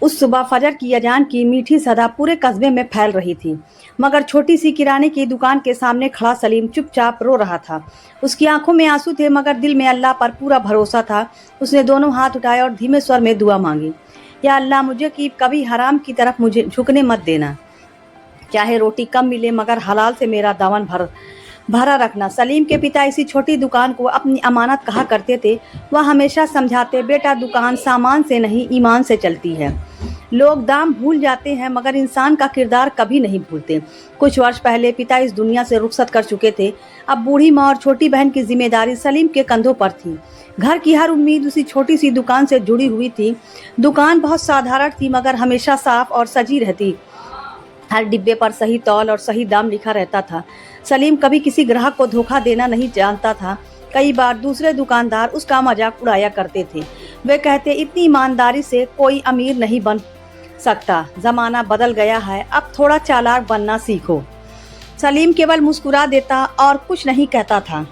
उस सुबह फजर की अजान की मीठी सदा पूरे कस्बे में फैल रही थी, मगर छोटी सी किराने की दुकान के सामने खड़ा सलीम चुपचाप रो रहा था। उसकी आंखों में आंसू थे, मगर दिल में अल्लाह पर पूरा भरोसा था। उसने दोनों हाथ उठाए और धीमे स्वर में दुआ मांगी, या अल्लाह, मुझे कि कभी हराम की तरफ मुझे झुकने मत देना। चाहे रोटी कम मिले, मगर हलाल से मेरा दामन भरा रखना। सलीम के पिता इसी छोटी दुकान को अपनी अमानत कहा करते थे। वह हमेशा समझाते, बेटा, दुकान सामान से नहीं, ईमान से चलती है। लोग दाम भूल जाते हैं, मगर इंसान का किरदार कभी नहीं भूलते। कुछ वर्ष पहले पिता इस दुनिया से रुखसत कर चुके थे। अब बूढ़ी माँ और छोटी बहन की जिम्मेदारी सलीम के कंधों पर थी। घर की हर उम्मीद उसी छोटी सी दुकान से जुड़ी हुई थी। दुकान बहुत साधारण थी, मगर हमेशा साफ और सजी रहती। हर डिब्बे पर सही तौल और सही दाम लिखा रहता था। सलीम कभी किसी ग्राहक को धोखा देना नहीं जानता था। कई बार दूसरे दुकानदार उसका मजाक उड़ाया करते थे। वे कहते, इतनी ईमानदारी से कोई अमीर नहीं बन सकता, जमाना बदल गया है, अब थोड़ा चालाक बनना सीखो। सलीम केवल मुस्कुरा देता और कुछ नहीं कहता था।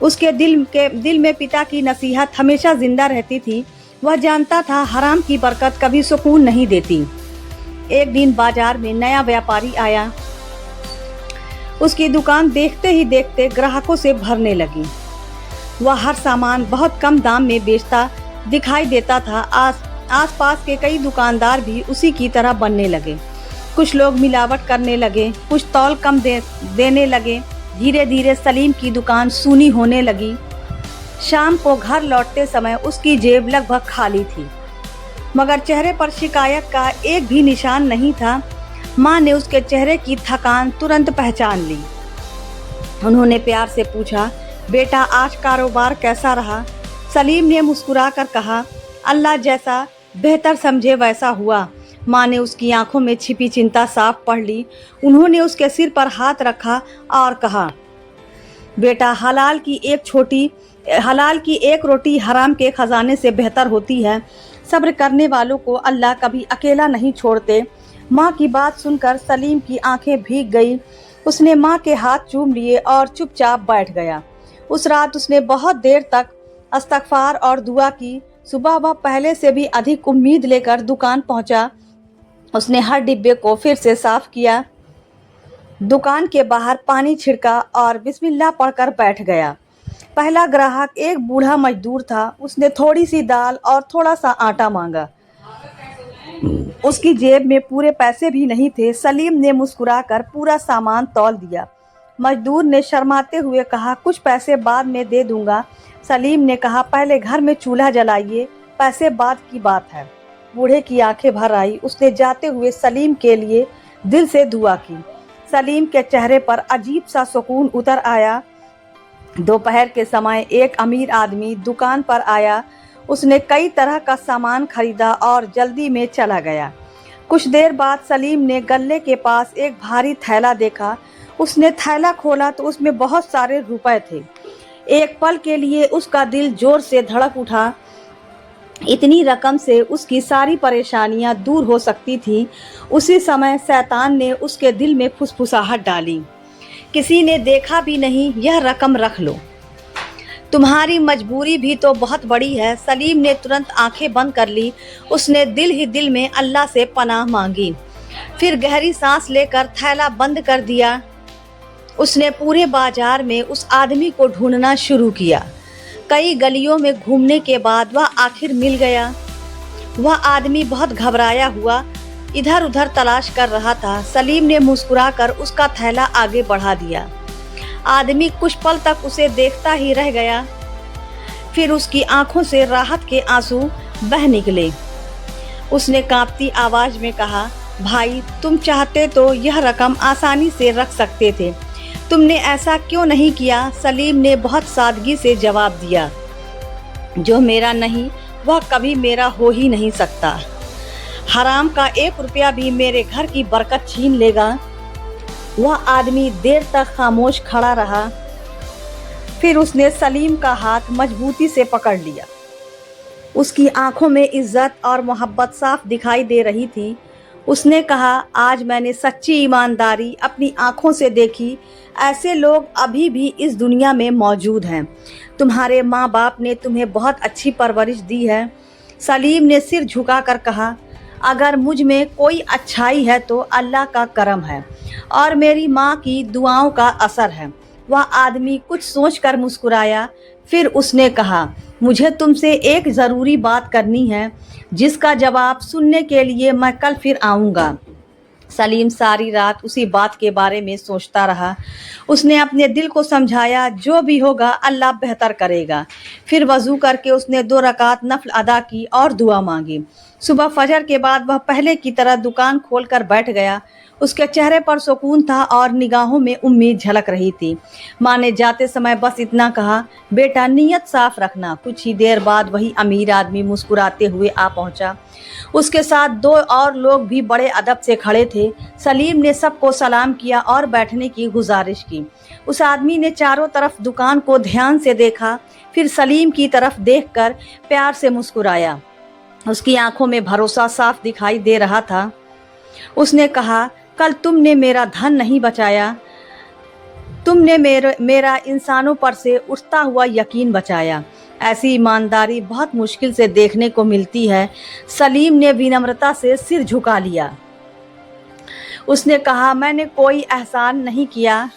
उसके दिल में पिता की नसीहत हमेशा जिंदा रहती थी। वह जानता था हराम की बरकत कभी सुकून नहीं देती। एक दिन बाजार में नया व्यापारी आया। उसकी दुकान देखते ही देखते ग्राहकों से भरने लगी। वह हर सामान बहुत कम दाम में बेचता दिखाई देता था। आसपास के कई दुकानदार भी उसी की तरह बनने लगे। कुछ लोग मिलावट करने लगे, कुछ तौल कम देने लगे। धीरे धीरे सलीम की दुकान सूनी होने लगी। शाम को घर लौटते समय उसकी जेब लगभग खाली थी, मगर चेहरे पर शिकायत का एक भी निशान नहीं था। माँ ने उसके चेहरे की थकान तुरंत पहचान ली। उन्होंने प्यार से पूछा, बेटा, आज कारोबार कैसा रहा? सलीम ने मुस्कुराकर कहा, अल्लाह जैसा बेहतर समझे वैसा हुआ। माँ ने उसकी आंखों में छिपी चिंता साफ पढ़ ली। उन्होंने उसके सिर पर हाथ रखा और कहा, बेटा, हलाल की एक रोटी हराम के खजाने से बेहतर होती है। सब्र करने वालों को अल्लाह कभी अकेला नहीं छोड़ते। माँ की बात सुनकर सलीम की आंखें भीग गई। उसने माँ के हाथ चूम लिए और चुपचाप बैठ गया। उस रात उसने बहुत देर तक इस्तग़फ़ार और दुआ की। सुबह वह पहले से भी अधिक उम्मीद लेकर दुकान पहुंचा। उसने हर डिब्बे को फिर से साफ किया, दुकान के बाहर पानी छिड़का और बिस्मिल्लाह पढ़कर बैठ गया। पहला ग्राहक एक बूढ़ा मजदूर था। उसने थोड़ी सी दाल और थोड़ा सा आटा मांगा। उसकी जेब में पूरे पैसे भी नहीं थे। सलीम ने मुस्कुराकर पूरा सामान तौल दिया। मजदूर ने शर्माते हुए कहा, कुछ पैसे बाद में दे दूंगा। सलीम ने कहा, पहले घर में चूल्हा जलाइए, पैसे बाद की बात है। बूढ़े की आंखें भर आई। उसने जाते हुए सलीम के लिए दिल से दुआ की। सलीम के चेहरे पर अजीब सा सुकून उतर आया। दोपहर के समय एक अमीर आदमी दुकान पर आया। उसने कई तरह का सामान खरीदा और जल्दी में चला गया। कुछ देर बाद सलीम ने गल्ले के पास एक भारी थैला देखा। उसने थैला खोला तो उसमें बहुत सारे रुपए थे। एक पल के लिए उसका दिल जोर से धड़क उठा। इतनी रकम से उसकी सारी परेशानियां दूर हो सकती थी। उसी समय शैतान ने उसके दिल में फुसफुसाहट डाली, किसी ने देखा भी नहीं, यह रकम रख लो, तुम्हारी मजबूरी भी तो बहुत बड़ी है। सलीम ने तुरंत आंखें बंद कर ली। उसने दिल ही दिल में अल्लाह से पनाह मांगी। फिर गहरी सांस लेकर थैला बंद कर दिया। उसने पूरे बाजार में उस आदमी को ढूंढना शुरू किया। कई गलियों में घूमने के बाद वह आखिर मिल गया। वह आदमी बहुत घबराया हुआ इधर उधर तलाश कर रहा था। सलीम ने मुस्कुराकर उसका थैला आगे बढ़ा दिया। आदमी कुछ पल तक उसे देखता ही रह गया। फिर उसकी आंखों से राहत के आंसू बह निकले। उसने कांपती आवाज में कहा, भाई, तुम चाहते तो यह रकम आसानी से रख सकते थे, तुमने ऐसा क्यों नहीं किया? सलीम ने बहुत सादगी से जवाब दिया, जो मेरा नहीं वह कभी मेरा हो ही नहीं सकता। हराम का 1 रुपया भी मेरे घर की बरकत छीन लेगा। वह आदमी देर तक खामोश खड़ा रहा। फिर उसने सलीम का हाथ मजबूती से पकड़ लिया। उसकी आंखों में इज्जत और मोहब्बत साफ दिखाई दे रही थी। उसने कहा, आज मैंने सच्ची ईमानदारी अपनी आंखों से देखी। ऐसे लोग अभी भी इस दुनिया में मौजूद हैं। तुम्हारे माँ बाप ने तुम्हें बहुत अच्छी परवरिश दी है। सलीम ने सिर झुकाकर कहा, अगर मुझ में कोई अच्छाई है तो अल्लाह का करम है और मेरी माँ की दुआओं का असर है। वह आदमी कुछ सोचकर मुस्कुराया, फिर उसने कहा, मुझे तुमसे एक ज़रूरी बात करनी है जिसका जवाब सुनने के लिए मैं कल फिर आऊँगा। सलीम सारी रात उसी बात के बारे में सोचता रहा। उसने अपने दिल को समझाया, जो भी होगा अल्लाह बेहतर करेगा। फिर वज़ू करके उसने 2 रकात नफल अदा की और दुआ मांगी। सुबह फजर के बाद वह पहले की तरह दुकान खोलकर बैठ गया। उसके चेहरे पर सुकून था और निगाहों में उम्मीद झलक रही थी। माँ ने जाते समय बस इतना कहा, बेटा नीयत साफ रखना। कुछ ही देर बाद वही अमीर आदमी मुस्कुराते हुए आ पहुंचा। उसके साथ 2 और लोग भी बड़े अदब से खड़े थे। सलीम ने सबको सलाम किया और बैठने की गुजारिश की। उस आदमी ने चारों तरफ दुकान को ध्यान से देखा, फिर सलीम की तरफ देखकर प्यार से मुस्कुराया। उसकी आंखों में भरोसा साफ दिखाई दे रहा था। उसने कहा, कल तुमने मेरा धन नहीं बचाया, तुमने मेरा इंसानों पर से उठता हुआ यकीन बचाया। ऐसी ईमानदारी बहुत मुश्किल से देखने को मिलती है। सलीम ने विनम्रता से सिर झुका लिया। उसने कहा, मैंने कोई एहसान नहीं किया।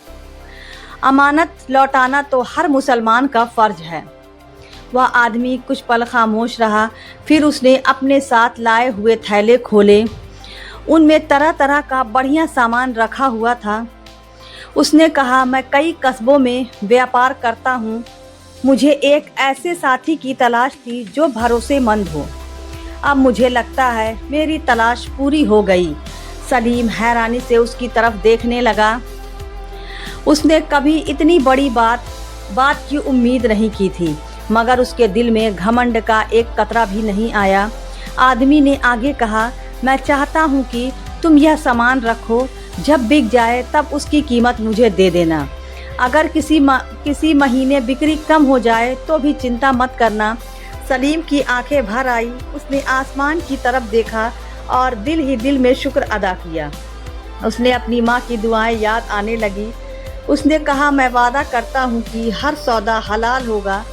अमानत लौटाना तो हर मुसलमान का फ़र्ज है। वह आदमी कुछ पल खामोश रहा, फिर उसने अपने साथ लाए हुए थैले खोले। उनमें तरह तरह का बढ़िया सामान रखा हुआ था। उसने कहा, मैं कई कस्बों में व्यापार करता हूँ। मुझे एक ऐसे साथी की तलाश थी जो भरोसेमंद हो। अब मुझे लगता है मेरी तलाश पूरी हो गई। सलीम हैरानी से उसकी तरफ देखने लगा। उसने कभी इतनी बड़ी बात की उम्मीद नहीं की थी, मगर उसके दिल में घमंड का एक कतरा भी नहीं आया। आदमी ने आगे कहा, मैं चाहता हूँ कि तुम यह सामान रखो, जब बिक जाए तब उसकी कीमत मुझे दे देना। अगर किसी महीने बिक्री कम हो जाए तो भी चिंता मत करना। सलीम की आंखें भर आई। उसने आसमान की तरफ देखा और दिल ही दिल में शुक्र अदा किया। उसने अपनी माँ की दुआएं याद आने लगी। उसने कहा, मैं वादा करता हूँ कि हर सौदा हलाल होगा,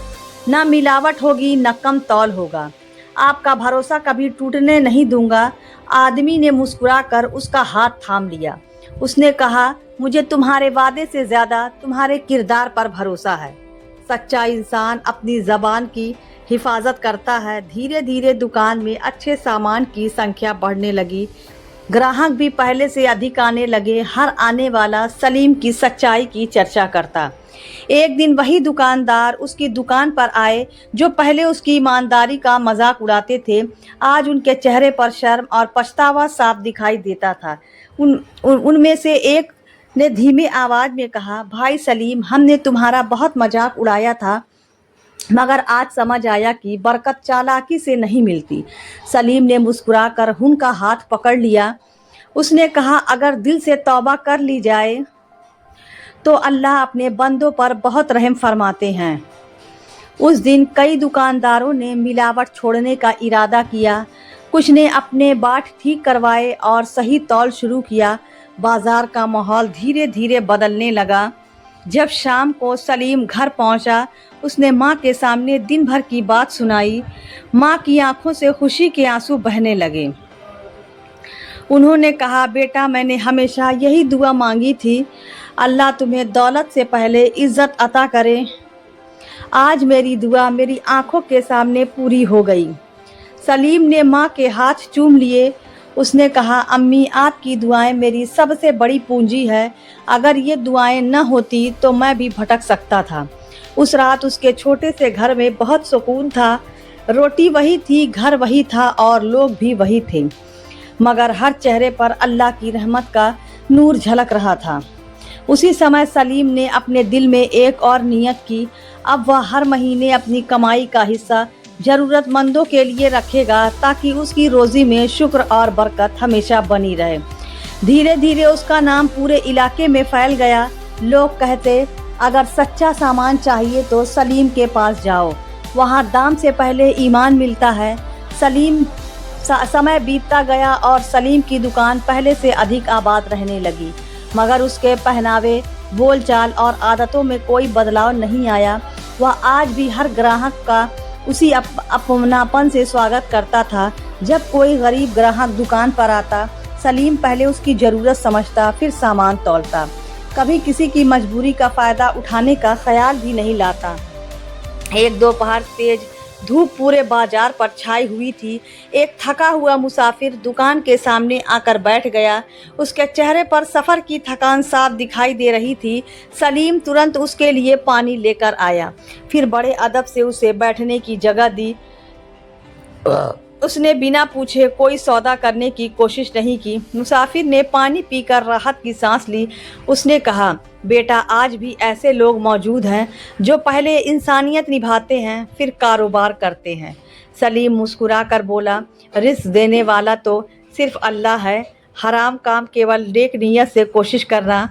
ना मिलावट होगी, न कम तौल होगा। आपका भरोसा कभी टूटने नहीं दूंगा। आदमी ने मुस्कुराकर उसका हाथ थाम लिया। उसने कहा, मुझे तुम्हारे वादे से ज़्यादा तुम्हारे किरदार पर भरोसा है। सच्चा इंसान अपनी ज़बान की हिफाजत करता है। धीरे धीरे दुकान में अच्छे सामान की संख्या बढ़ने लगी। ग्राहक भी पहले से अधिक आने लगे। हर आने वाला सलीम की सच्चाई की चर्चा करता। एक दिन वही दुकानदार उसकी दुकान पर आए जो पहले उसकी ईमानदारी का मजाक उड़ाते थे। आज उनके चेहरे पर शर्म और पछतावा साफ दिखाई देता था। उनमें से एक ने धीमे आवाज में कहा, भाई सलीम, हमने तुम्हारा बहुत मजाक उड़ाया था, मगर आज समझ आया कि बरकत चालाकी से नहीं मिलती। सलीम ने मुस्कुराकर उनका हाथ पकड़ लिया। उसने कहा, अगर दिल से तौबा कर ली जाए तो अल्लाह अपने बंदों पर बहुत रहम फरमाते हैं। उस दिन कई दुकानदारों ने मिलावट छोड़ने का इरादा किया। कुछ ने अपने बाट ठीक करवाए और सही तौल शुरू किया। बाजार का माहौल धीरे धीरे बदलने लगा। जब शाम को सलीम घर पहुंचा, उसने माँ के सामने दिन भर की बात सुनाई। माँ की आंखों से खुशी के आंसू बहने लगे। उन्होंने कहा, बेटा, मैंने हमेशा यही दुआ मांगी थी, अल्लाह तुम्हें दौलत से पहले इज्जत अता करे। आज मेरी दुआ मेरी आंखों के सामने पूरी हो गई। सलीम ने माँ के हाथ चूम लिए। उसने कहा, अम्मी, आपकी दुआएं मेरी सबसे बड़ी पूंजी है। अगर ये दुआएं न होती तो मैं भी भटक सकता था। उस रात उसके छोटे से घर में बहुत सुकून था। रोटी वही थी, घर वही था और लोग भी वही थे, मगर हर चेहरे पर अल्लाह की रहमत का नूर झलक रहा था। उसी समय सलीम ने अपने दिल में एक और नियत की। अब वह हर महीने अपनी कमाई का हिस्सा ज़रूरतमंदों के लिए रखेगा, ताकि उसकी रोज़ी में शुक्र और बरकत हमेशा बनी रहे। धीरे धीरे उसका नाम पूरे इलाके में फैल गया। लोग कहते, अगर सच्चा सामान चाहिए तो सलीम के पास जाओ, वहाँ दाम से पहले ईमान मिलता है। समय बीतता गया और सलीम की दुकान पहले से अधिक आबाद रहने लगी, मगर उसके पहनावे, बोलचाल और आदतों में कोई बदलाव नहीं आया। वह आज भी हर ग्राहक का उसी अपनापन से स्वागत करता था। जब कोई गरीब ग्राहक दुकान पर आता, सलीम पहले उसकी ज़रूरत समझता, फिर सामान तौलता। कभी किसी की मजबूरी का फ़ायदा उठाने का ख्याल भी नहीं लाता। एक दोपहर तेज धूप पूरे बाजार पर छाई हुई थी। एक थका हुआ मुसाफिर दुकान के सामने आकर बैठ गया। उसके चेहरे पर सफ़र की थकान साफ दिखाई दे रही थी। सलीम तुरंत उसके लिए पानी लेकर आया, फिर बड़े अदब से उसे बैठने की जगह दी। उसने बिना पूछे कोई सौदा करने की कोशिश नहीं की। मुसाफिर ने पानी पीकर राहत की सांस ली। उसने कहा, बेटा, आज भी ऐसे लोग मौजूद हैं जो पहले इंसानियत निभाते हैं, फिर कारोबार करते हैं। सलीम मुस्कुराकर बोला, रिस्क देने वाला तो सिर्फ अल्लाह है। हराम काम केवल नेक नीयत से कोशिश करना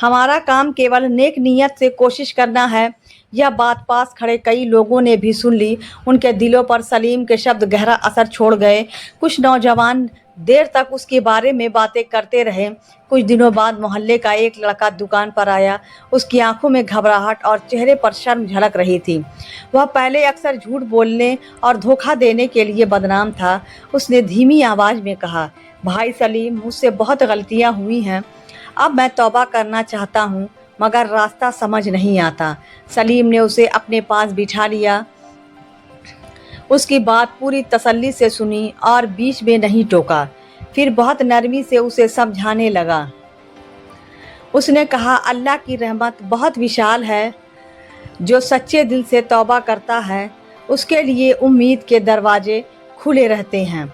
हमारा काम केवल नेक नीयत से कोशिश करना है। यह बात पास खड़े कई लोगों ने भी सुन ली। उनके दिलों पर सलीम के शब्द गहरा असर छोड़ गए। कुछ नौजवान देर तक उसके बारे में बातें करते रहे। कुछ दिनों बाद मोहल्ले का एक लड़का दुकान पर आया। उसकी आंखों में घबराहट और चेहरे पर शर्म झलक रही थी। वह पहले अक्सर झूठ बोलने और धोखा देने के लिए बदनाम था। उसने धीमी आवाज़ में कहा, भाई सलीम, मुझसे बहुत गलतियाँ हुई हैं। अब मैं तौबा करना चाहता हूँ, मगर रास्ता समझ नहीं आता। सलीम ने उसे अपने पास बिठा लिया, उसकी बात पूरी तसल्ली से सुनी और बीच में नहीं टोका। फिर बहुत नरमी से उसे समझाने लगा। उसने कहा, अल्लाह की रहमत बहुत विशाल है। जो सच्चे दिल से तौबा करता है, उसके लिए उम्मीद के दरवाजे खुले रहते हैं।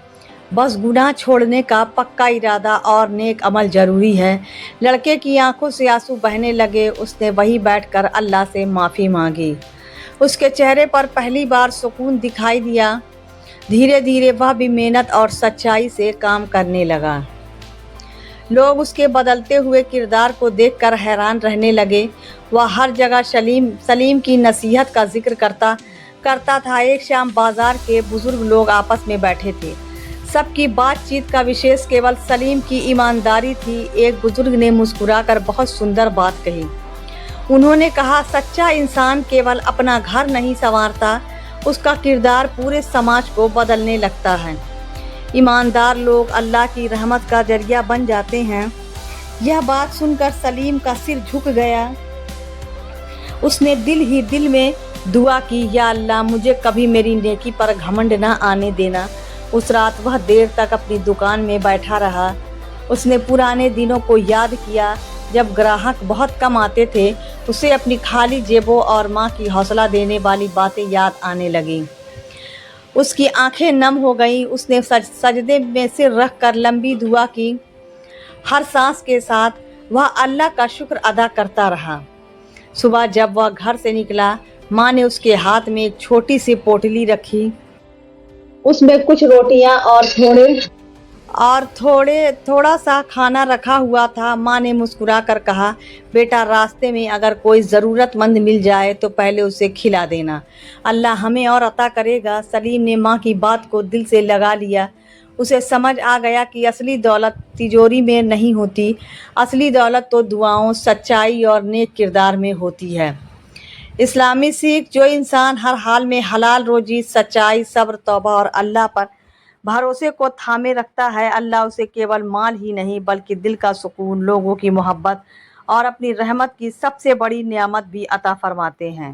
बस गुनाह छोड़ने का पक्का इरादा और नेक अमल ज़रूरी है। लड़के की आंखों से आंसू बहने लगे। उसने वहीं बैठकर अल्लाह से माफ़ी मांगी। उसके चेहरे पर पहली बार सुकून दिखाई दिया। धीरे धीरे वह भी मेहनत और सच्चाई से काम करने लगा। लोग उसके बदलते हुए किरदार को देखकर हैरान रहने लगे। वह हर जगह सलीम की नसीहत का जिक्र करता था। एक शाम बाजार के बुजुर्ग लोग आपस में बैठे थे। सबकी बातचीत का विशेष केवल सलीम की ईमानदारी थी। एक बुजुर्ग ने मुस्कुराकर बहुत सुंदर बात कही। उन्होंने कहा, सच्चा इंसान केवल अपना घर नहीं संवारता, उसका किरदार पूरे समाज को बदलने लगता है। ईमानदार लोग अल्लाह की रहमत का जरिया बन जाते हैं। यह बात सुनकर सलीम का सिर झुक गया। उसने दिल ही दिल में दुआ की, या अल्लाह, मुझे कभी मेरी नेकी पर घमंड ना आने देना। उस रात वह देर तक अपनी दुकान में बैठा रहा। उसने पुराने दिनों को याद किया, जब ग्राहक बहुत कम आते थे। उसे अपनी खाली जेबों और माँ की हौसला देने वाली बातें याद आने लगीं। उसकी आंखें नम हो गईं। उसने सजदे में सिर रख कर लंबी दुआ की। हर सांस के साथ वह अल्लाह का शुक्र अदा करता रहा। सुबह जब वह घर से निकला, माँ ने उसके हाथ में एक छोटी सी पोटली रखी। उसमें कुछ रोटियां और थोड़ा सा खाना रखा हुआ था। माँ ने मुस्कुरा कर कहा, बेटा, रास्ते में अगर कोई ज़रूरतमंद मिल जाए तो पहले उसे खिला देना। अल्लाह हमें और अता करेगा। सलीम ने माँ की बात को दिल से लगा लिया। उसे समझ आ गया कि असली दौलत तिजोरी में नहीं होती, असली दौलत तो दुआओं, सच्चाई और नेक किरदार में होती है। इस्लामी सीख, जो इंसान हर हाल में हलाल रोजी, सच्चाई, सब्र, तौबा और अल्लाह पर भरोसे को थामे रखता है, अल्लाह उसे केवल माल ही नहीं बल्कि दिल का सुकून, लोगों की मोहब्बत और अपनी रहमत की सबसे बड़ी नियामत भी अता फरमाते हैं।